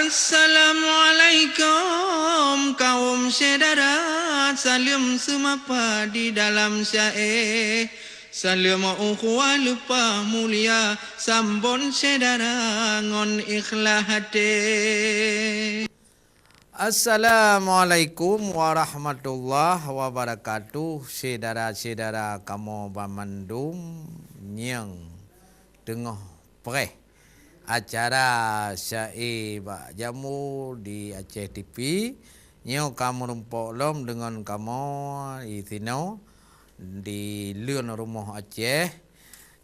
Assalamualaikum kaum saudara, salam semapa di dalam syair. Salam ukhuwah lupa mulia, sambon saudara ngon ikhlas hati. Assalamualaikum warahmatullahi wabarakatuh. Saudara-saudara kamu pamandum nyang tengah pereh acara syair Pak Jamu di Aceh TV. Nyo kamu rumpok lom dengan kamu Itino di Lun Rumah Aceh.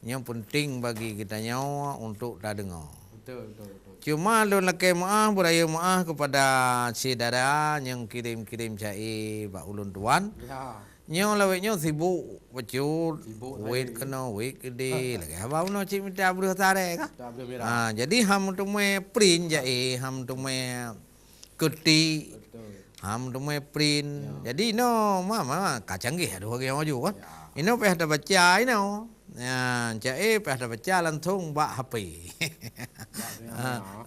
Nyo penting bagi kita nyo untuk tak dengar. Betul. Cuma lu laki maaf, beraya maaf kepada saudara yang kirim-kirim syair Pak Ulun Tuan. Ya. Nyo laweknya sibuk becut, wait kena wait gede lagi. Apa no cik minta beruh tarik kah? Jadi ham tu me print syair, ham tu me ketik, ham tu me print. Jadi no mama kacanggih ada orang yang maju kan. Ini peh ada baca ini. Ya, cai peh ada baca lantung bak HP.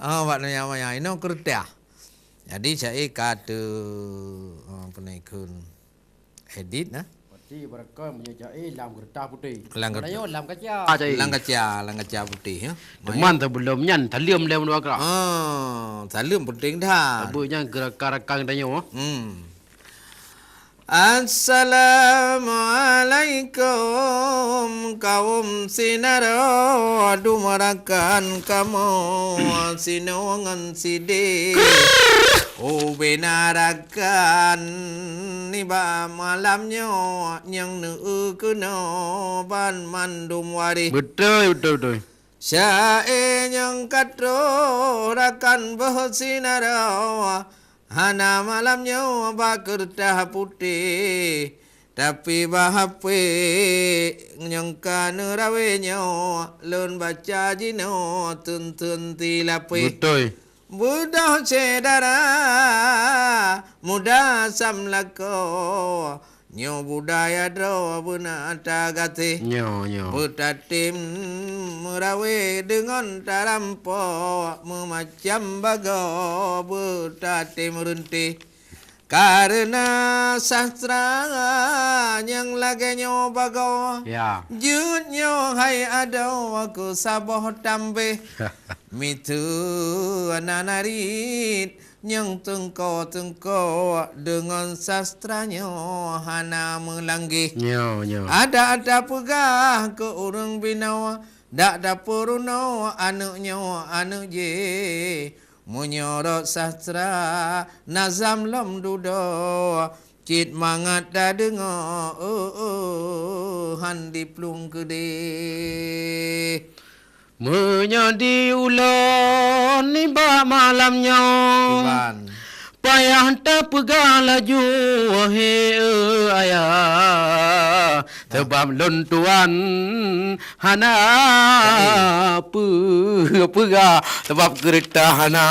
Bak namanya ini kertas. Jadi cai kata penaikun edit nah. Pasti mereka punya cai lam kertas putih. Lam kaca. Lam kaca putih ya. Teman sebelum nyan talium lem dua kerak. Talium penting dah. Abuknya gerak-gerakang tanya. Assalamualaikum kaum sinaro dumarakan kamu sinongan sidi benarakan niba malamnya yang kena ban mandum wari. Betul. Syair yang katrorakan bersinaro hana malamnya bakertah putih tapi bahape nyangka nerawenya lun baca jino tuntun tilapi. Betul. Budak saudara muda samlako nyo budaya dro buna tagati Nyo putatim merawe dengan tarampo memacam bago putatim runti karena sastra yang lagi nyo bago ya jut nyo hai ado aku saboh tambe mitu ananarit yang tengko dengan sastranya hana melanggi. Nyo. Ada pegah ke orang binawa, dak dapuruno anaknya anak je. Menyorot sastra nazam lom dudo. Cit mangat dah dengar handi plung gede. Menyadi ulan niba malamnya payah tak pegang laju ayah sebab lontuan hana pegang sebab kereta hana.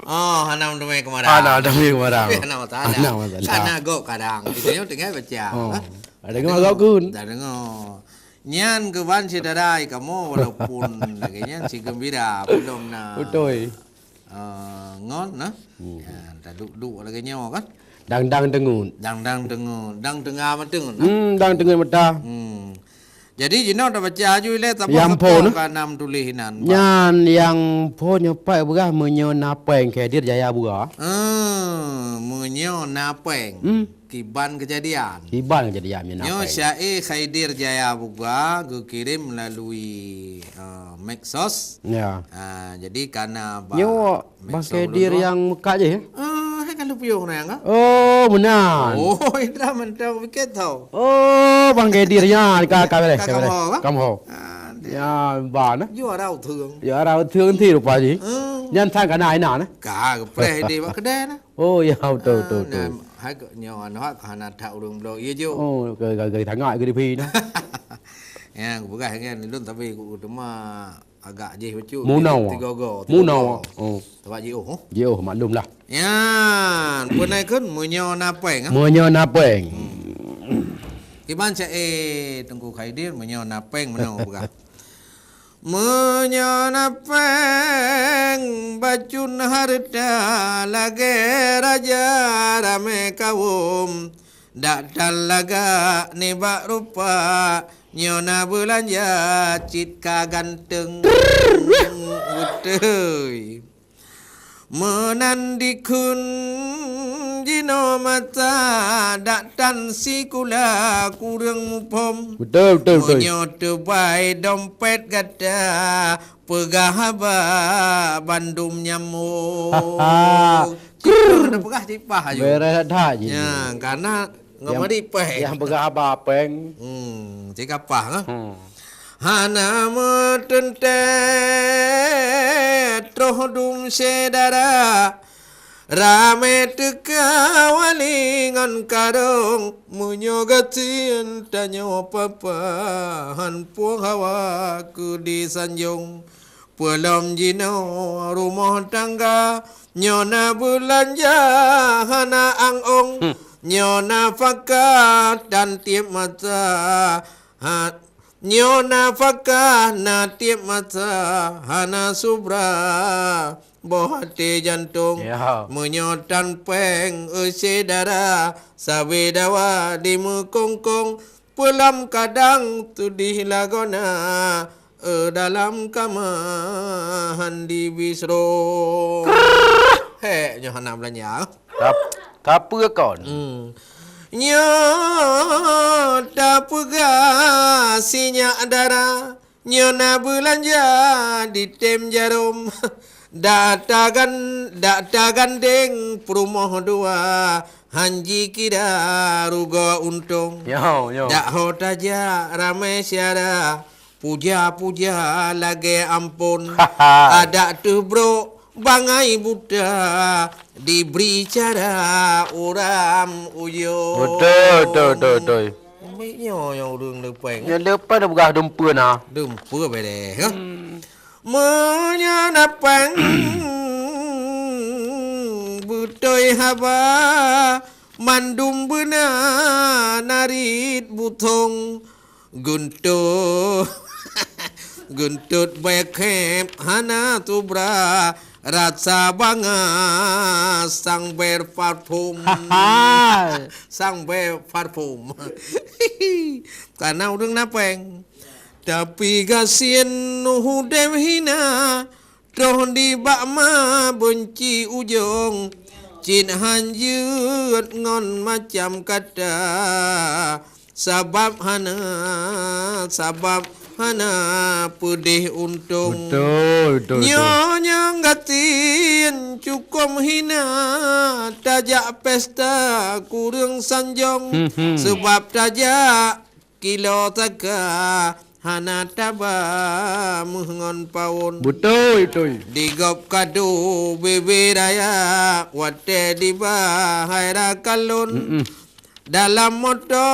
Hana dumai kemarang. Sana go kadang. Itu tinggal baca. Ada kau kun. Dah dengar. Nyan keban saudara kamu walaupun laginya si gembira belum na. Betul. Ngon nah. Tak duk laginya kan. Dang tengun. Dang tengah matung. Dang tengun mata. Jadi jino dah baca ju le tapi kanam tulisan. Nyan yang po nyopai berah menyo napeng ke dir jaya berah. Menyo napeng. Kiban kejadian yang nyo syair Khaidir Jaya Buga gue kirim melalui Maxos ya. Jadi karena nyo Bang Khaidir yang muka je ya. Kan lu piung na yang oh benar indra mentau pikir tau Bang Khaidir nya kamu ya ban juara thương thì được phải gì nhân sang cả này nào nè cả pre đi vào cái đen á ya betul hai cỡ nhỏ nó khả thạo đường đồ iya chứ gầy thằng ngại cái đi đó ya bukan nghe luôn tapi cuma agak je becu munau tempat jauh maklum lah ya punai kun munyo napeng Kiban saya Tengku Khaidir munyo napeng menau bukan Menyonapeng bacun harta lage raja rame kaum Daktal laga nebak rupa nyona belanja citka ganteng Betul Menandikun jino mata daktan sikula kurang mupom Betul. Menyoto baik dompet gada pegahaba bandum nyamuk Cipah ada pegah cipah aja Beres dah je. Ya karena ngamari peh Yang berapa peng? Cik apa ha? Hmm. Hana metentet trohdum sedara Rame teka walingan karong Munyogatin tanyo papa Han puang hawa ku di sanjung Pelom jino rumah tangga Nyona belanja hana angong Nyona fakat dan tiap mata Nyona fakah na tiap mata hana subra bohate jantung Ya. menyotan peng sedara sabe dawa di mekongkong pelam kadang tu di lagona dalam kamahan di bisro he nyohana belanja Apa kon? Nyota pegah sinyak darah Nyona belanja di tem jarum Data gandeng perumoh dua Hanji kira rugo untung Yo. Dak hot aja ramai syara Puja lagi ampun Ada tu bro Bangai Buddha diberi cara orang uyung. Betul. Baiknya yang orang lepeng. Yang lepas dah berah dempa nah. Dempa bede. Ha? Menyanapang butoi haba mandum benar narit butong guntur Guntut bekep hana tubra rasa banga sang ber parfum sang ber parfum karena udang napeng tapi gasien nuhu dem hina toh di bakma benci ujung cin hanjut ngon macam kata sabab hana pudih untung Betul. Nyonya ngatin cukup hina tajak pesta kurang sanjong sebab tajak kilo taka hana taba mengon paun Betul. digop kadu bebe raya wate di bahai rakalun dalam moto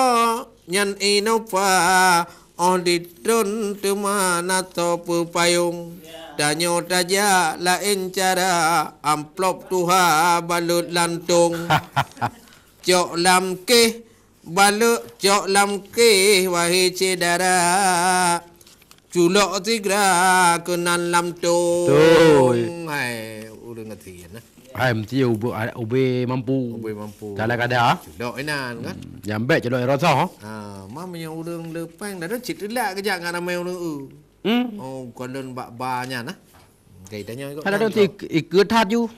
nyan inova on ditun temana to payung danyo taja lain cara amplop tuha balut lantung cok lam ke balut cok lam ke wahai cedara culok tigra kenan lam tung hai udah ngerti ya nah Hai mesti ube mampu. Ube mampu. Kalau kada Dok enan kan. yang baik celok rasa. Mam yang urang lepang dah cit relak kejak ngana mai urang Oh, konon bak-banya nah. Gai tanya kau. Ada tu ikut hat you.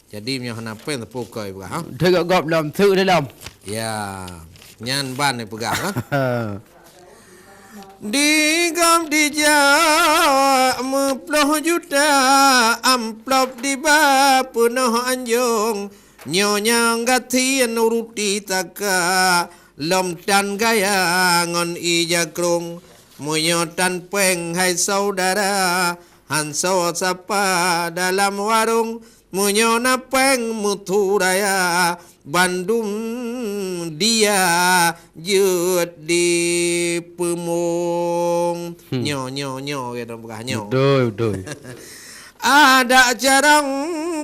Jadi punya hana pen terpokai bukan ha. Dia gop dalam tu dalam. Ya. Nyan ban ni pegang ha. Digam dijak meploh juta amplop di ba penuh anjung nyonya ngati nuruti taka lom tan gaya ngon ija krung munyo tan peng hai saudara hanso sapa dalam warung munyo na peng mutu raya Bandung dia jut di pemung nyo kita pegah nyo Betul. ada jarang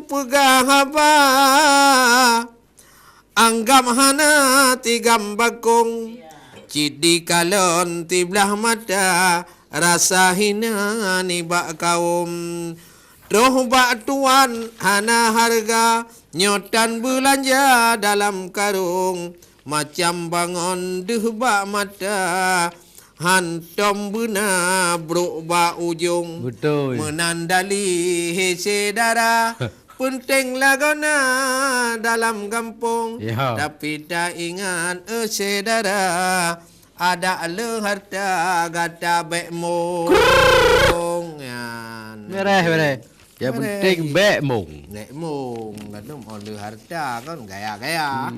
pegah apa anggap hana tigam bakung cidi kalon ti belah mata rasa hina ni bak kaum Roh bak tuan hana harga nyotan belanja dalam karung macam bangun deh bak mata hantom bena bro bak ujung Betul. menandali hese darah penting lagona dalam kampung Ya. tapi tak ingat sedara ada le harta gata bekmo Beres. Yang penting baik mung. nek mung kadang oleh harta kan gaya-gaya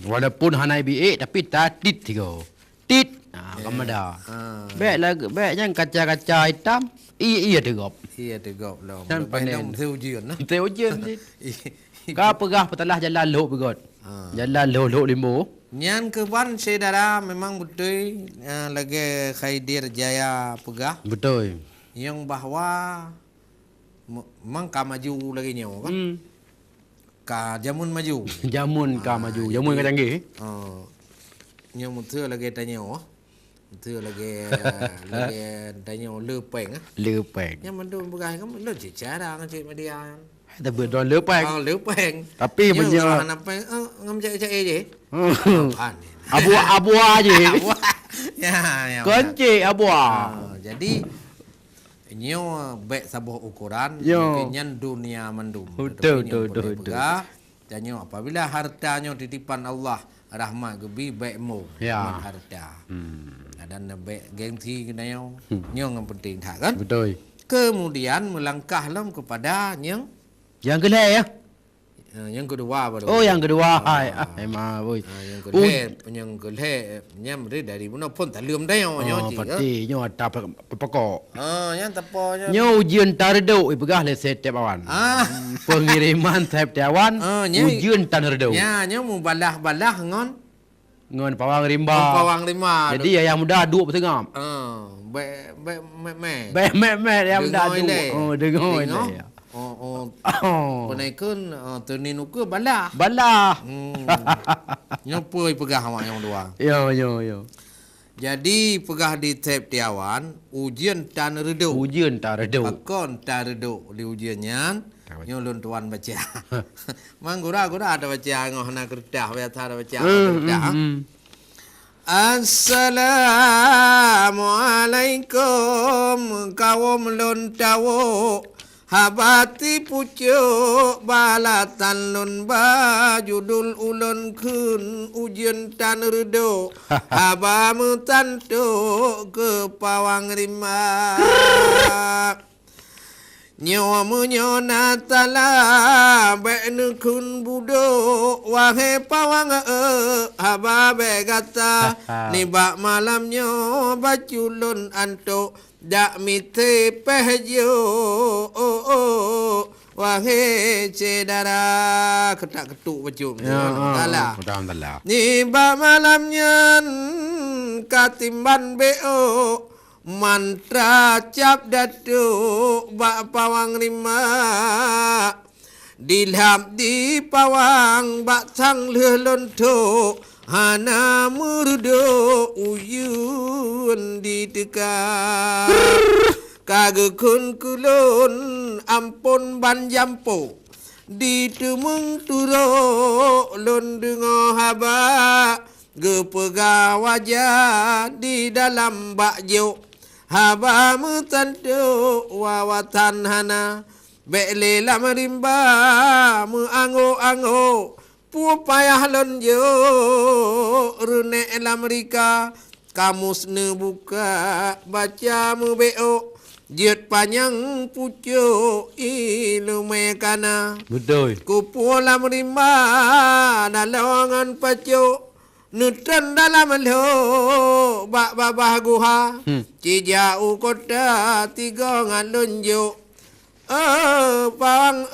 Walaupun hanai biik tapi tak tit tiga. Tit. Kamu dah. Baik lagi, baik yang kaca-kaca hitam. Iya tegap. iya tegap lah Dan panen. theo ujian lah Kita ujian ni. Kau pegah petelah jalan lok begot. Jalan lok limo. Nyan keban saudara memang betul lagi Khaidir Jaya pegah Betul. yang bahwa memang ka maju lagi nyawa kan ka jamun maju Jamun kau maju. Jamun kau canggih. yang mutu lagi tanya mutu lagi tanya lepeng Lepeng. yang mandun begai kan lo cara kan cik media Tak berdua lepeng. lepeng Tapi punya apa ngam cak je kan abu aje. ya Kunci abu. jadi nyo baik sabuh ukuran Yo. kenyan dunia mendum. Betul. Janyo apabila hartanya titipan Allah rahmat gebi baikmu Ya. harta. Dan baik gengsi kena nyo yang penting tak kan? Betul. Kemudian melangkahlah kepada Yang kelih ya. yang kedua baru. Oh yang kedua. Hai. Emang boy. Yang kedua nyam dari mana pun tak lium dah nyo cik. Pati nyo ada pokok. Yang tepo Nyo ujian tarduk pegah le setep awan. Pengiriman tahap awan. Ujian tarduk. Ya, nyo mu balah-balah Ngon pawang rimba. pawang lima. Jadi yang muda duduk bertengah. Me yang muda duduk. Oh dengar ini. Penaikun tenin uke balah. Balah. Nyopoi pegah awak yang dua. Yo. Jadi pegah di tap tiawan ujian tan redo. Ujian tarduk. Akon tan redo di ujiannya. Nyolun tuan baca. Mang gura ada baca ngoh na kerdah biasa ada baca kerdah. Assalamualaikum kaum lon tawo habati pucuk balatan lon bajudul ulun kun ujian tan redo habamu tantu ke pawang rima nyawa menyona tala beknu kun budo wahai pawang haba begata ni bak malamnya baculun anto dak mite pehjo wahai cedara ketak ketuk bacum tala ni bak malamnya katimban beo mantra cap datuk bak pawang lima dilhap di pawang bak tang lelonto hana murdo uyun ditekar kagekun kulun ampun ban jampo di temung turo lon dengo haba gepega wajah di dalam bakjo haba mutanto wawatan hana bekle lam rimba mu ango pu payah lon yo rune lam rika kamus ne buka baca mu beo jiut panjang pucuk ilume kana Betul. kupu lam rimba dalongan pacuk Nutran dalam lo bak babah guha cijau kota tiga ngalunjuk pawang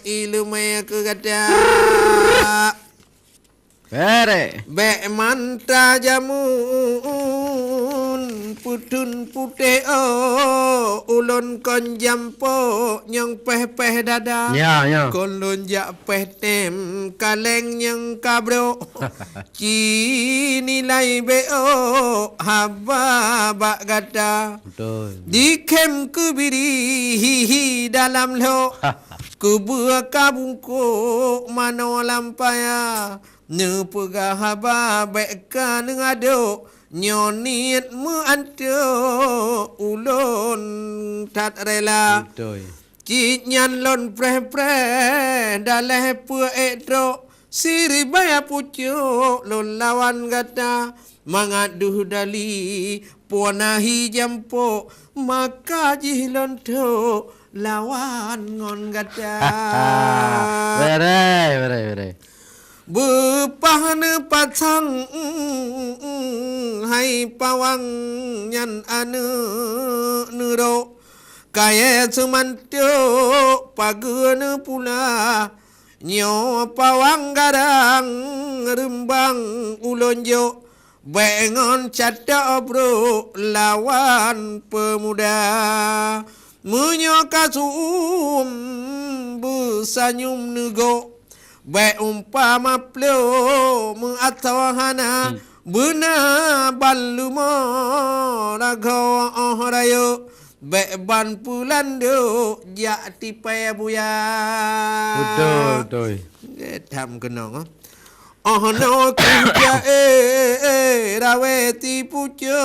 ilume ke gada Pere. Bek manta jamun putun putih ulun lon kon jampo nyong peh dada. Ya, ya. Kon lon jak peh tem kaleng nyong kabro. Ci nilai beo haba bak gada. Betul. Dikem kubiri hihi dalam lo. Kubua kabungko mano lampaya. Ne pegah haba beka nengado. Nyonit mu anto ulon tat rela. Betul. Cik nyan lon pre daleh pu etro. Siri baya pucuk lon lawan gata. Mangaduh dali puanahi jampo. Maka jihlon to lawan ngon gata. Berai. Bepahne pacang hai pawang nyan ane nero kaya semantyo pagene pula nyo pawang garang rembang ulonjo bengon cata bro lawan pemuda munyo kasum busanyum nego baik umpama pleo mengatawahana benar balumo rago rayo baik ban pulando jak tipai buya. Betul. Tham kenong no kuja raweti pujo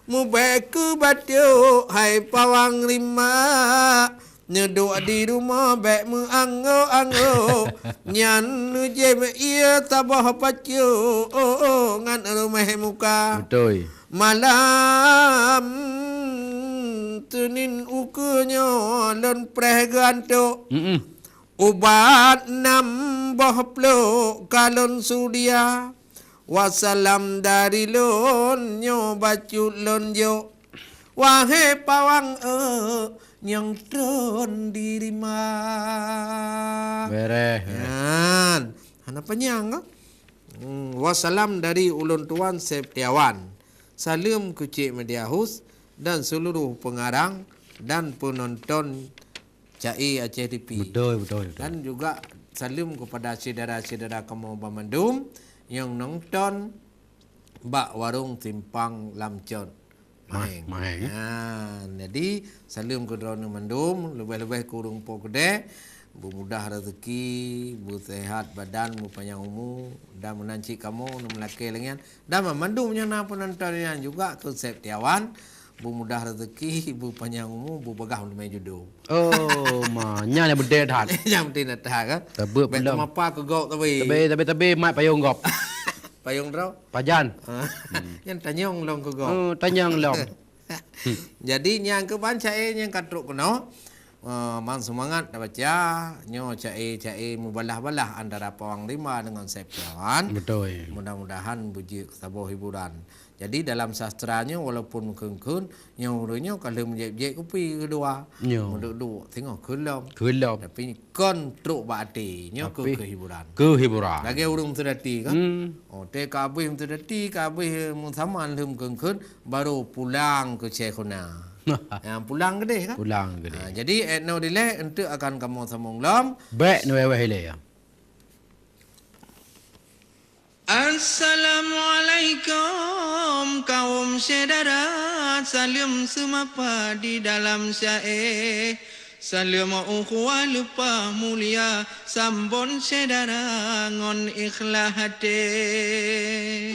mu baik ku batyo hai pawang lima. Nyeduk di rumah baik mu anggo nyan jem ia tabah pacu ngan rumah muka. Betul. Malam tunin ukunyo lon preh ganto. Ubat nambah plo kalon sudia. Wasalam dari lon nyo bacu lon jo. Wahai pawang yang tron dirima. Beres. Yan. Apa nyang? Wassalam dari ulun tuan Septiawan. Salam ke Cik Media House dan seluruh pengarang dan penonton CAI Aceh TV. Betul. Dan juga salam kepada saudara-saudara kamu Bamandum yang nonton bak warung Simpang Lamcon. Maheng. Jadi salam ke drone Mandum, lebih-lebih kurung po gede, bermudah rezeki, bersehat badan, berpanjang umur, dan menanci kamu melaki lengan. Dan Mandumnya na penontonnya juga ke Septiawan, bermudah rezeki, berpanjang umur, berbagah untuk jodoh. Oh, nya yang beda dah. Yang penting nak tahu kan? Tebuk belum. belum. Apa ke gok tapi? Tapi mai payung gop. Payung draw? Pajan. Yang tanyong long ke gok. Tanyang long. Jadi yang ke bancai yang katruk kena mang semangat dah baca nyo cai mubalah-balah antara Pawang Lima dengan Septiawan. Betul. Mudah-mudahan buji sebuah hiburan. Jadi dalam sastranya walaupun kengkun nyo kalau menjek kopi kedua. Duduk tengok kelom. Tapi kon truk bati nyo ke hiburan. Lagi urung sedati kan. Te kabeh sedati kabeh saman lem kengkun baru pulang ke Cekhona. Pulang gede kan? Pulang gede. Jadi etno dile untuk akan kamu sambung lam. Baik no wehele ya. Assalamualaikum kaum saudara, salam semapa di dalam syair. Salam ukhuwah lupa mulia, sambon saudara ngon ikhlas hati.